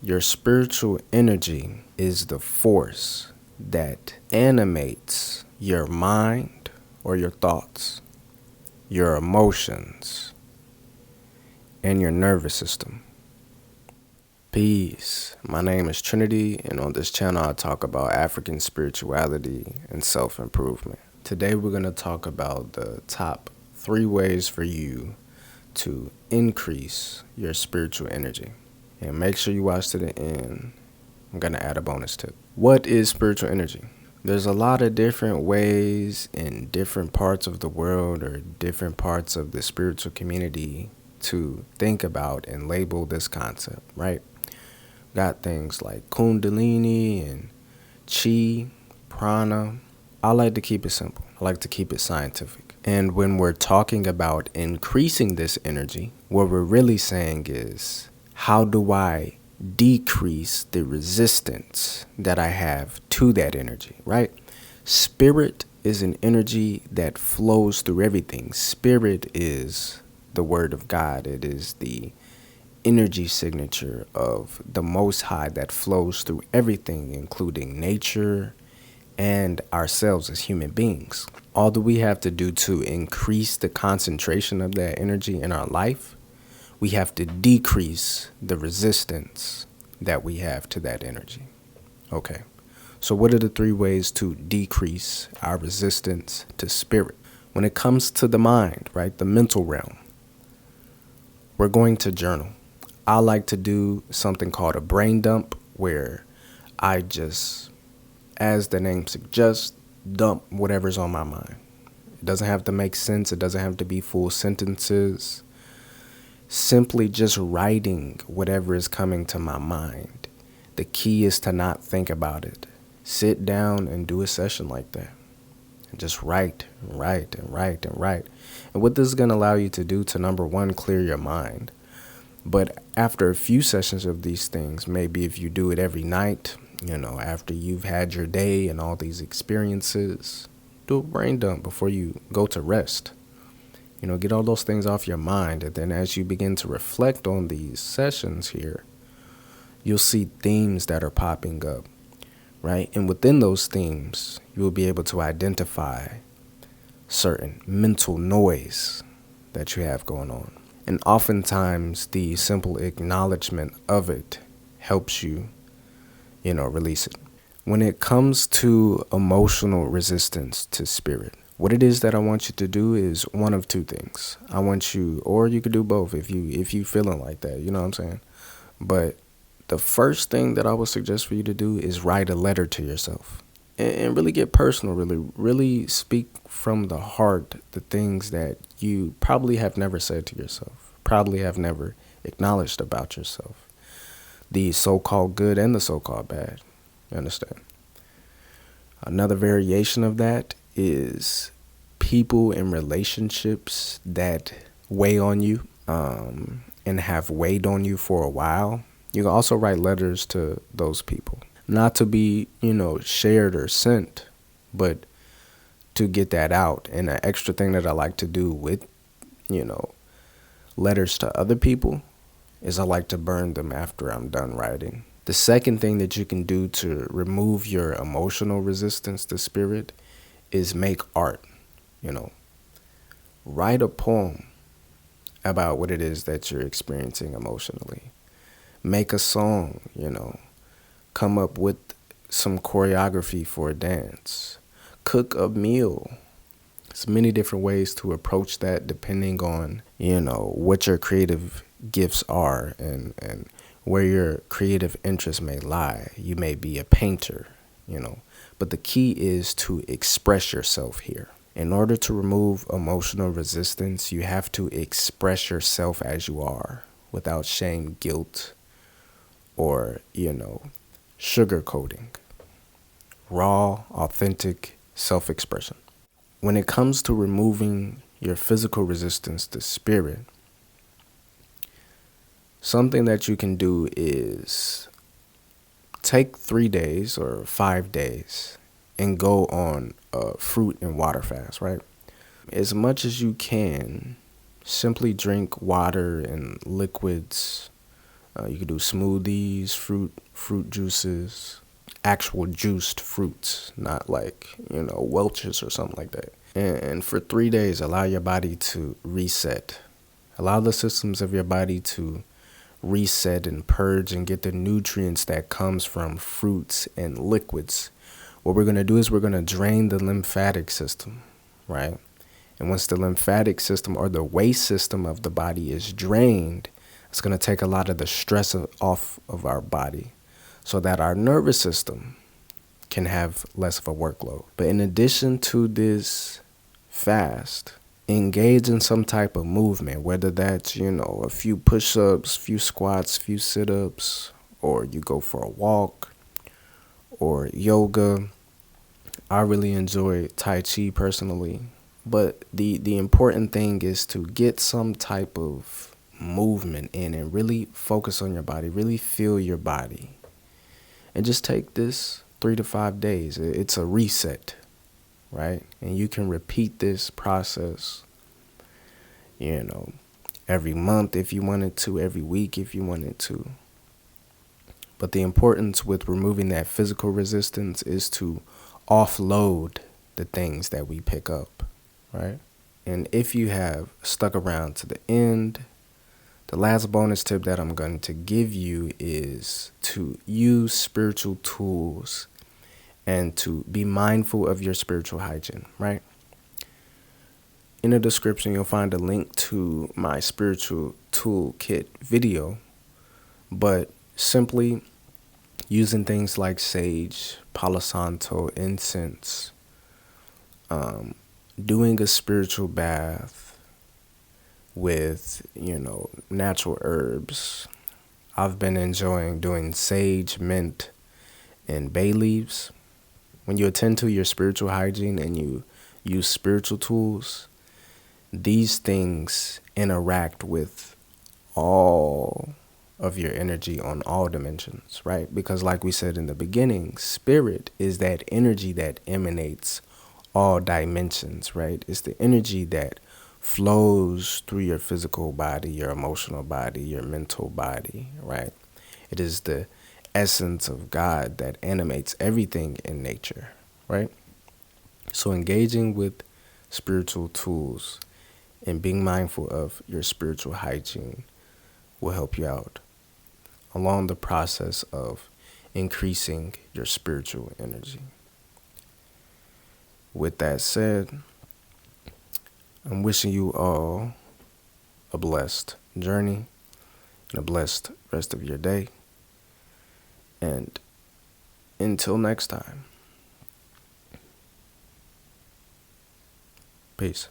Your spiritual energy is the force that animates your mind or your thoughts, your emotions, and your nervous system. Peace. My name is Trinity, and on this channel I talk about African spirituality and self-improvement. Today we're going to talk about the top 3 ways for you to increase your spiritual energy. And make sure you watch to the end. I'm going to add a bonus tip. What is spiritual energy? There's a lot of different ways in different parts of the world or different parts of the spiritual community to think about and label this concept, right? Got things like Kundalini and Chi, Prana. I like to keep it simple. I like to keep it scientific. And when we're talking about increasing this energy, what we're really saying is, how do I decrease the resistance that I have to that energy, right? Spirit is an energy that flows through everything. Spirit is the word of God. It is the energy signature of the Most High that flows through everything, including nature and ourselves as human beings. All that we have to do to increase the concentration of that energy in our life, we have to decrease the resistance that we have to that energy. Okay, so what are the 3 ways to decrease our resistance to spirit? When it comes to the mind, right, the mental realm, we're going to journal. I like to do something called a brain dump, where I just, as the name suggests, dump whatever's on my mind. It doesn't have to make sense. It doesn't have to be full sentences. Simply just writing whatever is coming to my mind. The key is to not think about it. Sit down and do a session like that. And just write and write and write and write. And what this is going to allow you to do to, number 1, clear your mind. But after a few sessions of these things, maybe if you do it every night, after you've had your day and all these experiences, do a brain dump before you go to rest. Get all those things off your mind. And then as you begin to reflect on these sessions here, you'll see themes that are popping up, right? And within those themes, you'll be able to identify certain mental noise that you have going on. And oftentimes the simple acknowledgement of it helps you, release it. When it comes to emotional resistance to spirit, what it is that I want you to do is one of 2 things. I want you, or you could do both if you feeling like that, you know what I'm saying? But the first thing that I would suggest for you to do is write a letter to yourself and really get personal, really speak from the heart the things that you probably have never said to yourself, probably have never acknowledged about yourself. The so-called good and the so-called bad, you understand? Another variation of that is people in relationships that weigh on you and have weighed on you for a while. You can also write letters to those people, not to be, shared or sent, but to get that out. And an extra thing that I like to do with, letters to other people is I like to burn them after I'm done writing. The second thing that you can do to remove your emotional resistance to spirit is make art. Write a poem about what it is that you're experiencing emotionally. Make a song, come up with some choreography for a dance. Cook a meal. There's many different ways to approach that depending on, what your creative gifts are and where your creative interests may lie. You may be a painter, but the key is to express yourself here. In order to remove emotional resistance, you have to express yourself as you are without shame, guilt, or, sugarcoating. Raw, authentic self-expression. When it comes to removing your physical resistance to spirit, something that you can do is take 3 days or 5 days and go on a fruit and water fast, right? As much as you can, simply drink water and liquids You can do smoothies, fruit juices, actual juiced fruits, not like, Welch's or something like that. And for 3 days, allow your body to reset. Allow the systems of your body to reset and purge and get the nutrients that comes from fruits and liquids. What we're going to do is we're going to drain the lymphatic system, right? And once the lymphatic system or the waste system of the body is drained, it's going to take a lot of the stress off of our body so that our nervous system can have less of a workload. But in addition to this fast, engage in some type of movement, whether that's, a few push-ups, few squats, few sit-ups, or you go for a walk or yoga. I really enjoy Tai Chi personally. But the important thing is to get some type of movement in and really focus on your body, really feel your body. And just take this 3 to 5 days. It's a reset, right? And you can repeat this process, every month if you wanted to, every week if you wanted to. But the importance with removing that physical resistance is to offload the things that we pick up, right? And if you have stuck around to the end, the last bonus tip that I'm going to give you is to use spiritual tools and to be mindful of your spiritual hygiene, right? In the description, you'll find a link to my spiritual toolkit video, but simply using things like sage, Palo Santo, incense, doing a spiritual bath with, natural herbs. I've been enjoying doing sage, mint, and bay leaves. When you attend to your spiritual hygiene and you use spiritual tools, these things interact with all of your energy on all dimensions, right? Because like we said in the beginning, spirit is that energy that emanates all dimensions, right? It's the energy that flows through your physical body, your emotional body, your mental body, right? It is the essence of God that animates everything in nature, right? So engaging with spiritual tools and being mindful of your spiritual hygiene will help you out along the process of increasing your spiritual energy. With that said, I'm wishing you all a blessed journey and a blessed rest of your day. And until next time, peace.